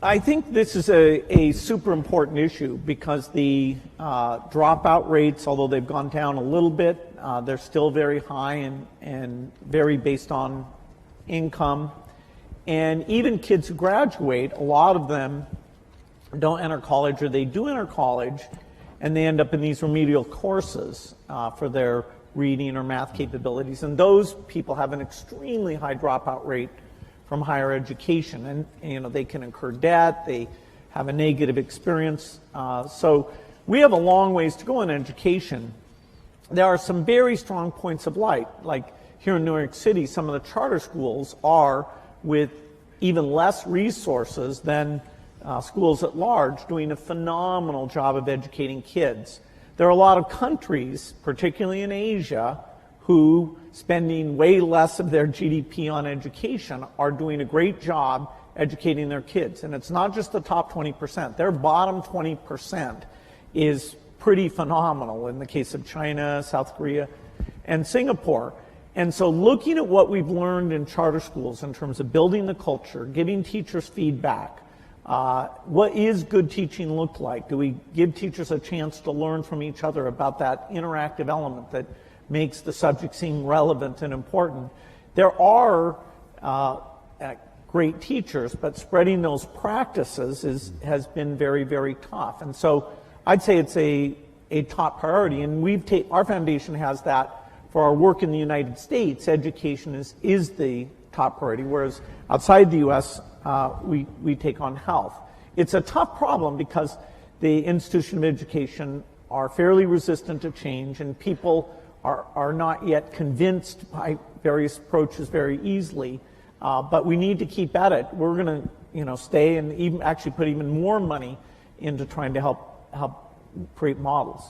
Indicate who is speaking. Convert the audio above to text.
Speaker 1: I think this is a super important issue because the dropout rates, although they've gone down a little bit, they're still very high and vary based on income. And even kids who graduate, a lot of them don't enter college, or they do enter college, and they end up in these remedial courses for their reading or math capabilities. And those people have an extremely high dropout rate from higher education, and you know, they can incur debt, they have a negative experience. So we have a long ways to go in education. There are some very strong points of light, like here in New York City, some of the charter schools are, with even less resources than schools at large, doing a phenomenal job of educating kids. There are a lot of countries, particularly in Asia, who, spending way less of their GDP on education, are doing a great job educating their kids. And it's not just the top 20%. Their bottom 20% is pretty phenomenal in the case of China, South Korea, and Singapore. And so looking at what we've learned in charter schools in terms of building the culture, giving teachers feedback, what is good teaching look like? Do we give teachers a chance to learn from each other about that interactive element that makes the subject seem relevant and important? There are great teachers, but spreading those practices has been very, very tough. And so I'd say it's a top priority, and our foundation has that for our work in the United States. Education is the top priority, whereas outside the U.S., we take on health. It's a tough problem because the institution of education are fairly resistant to change, and people are not yet convinced by various approaches very easily. But we need to keep at it. We're going to, stay and even actually put even more money into trying to help create models.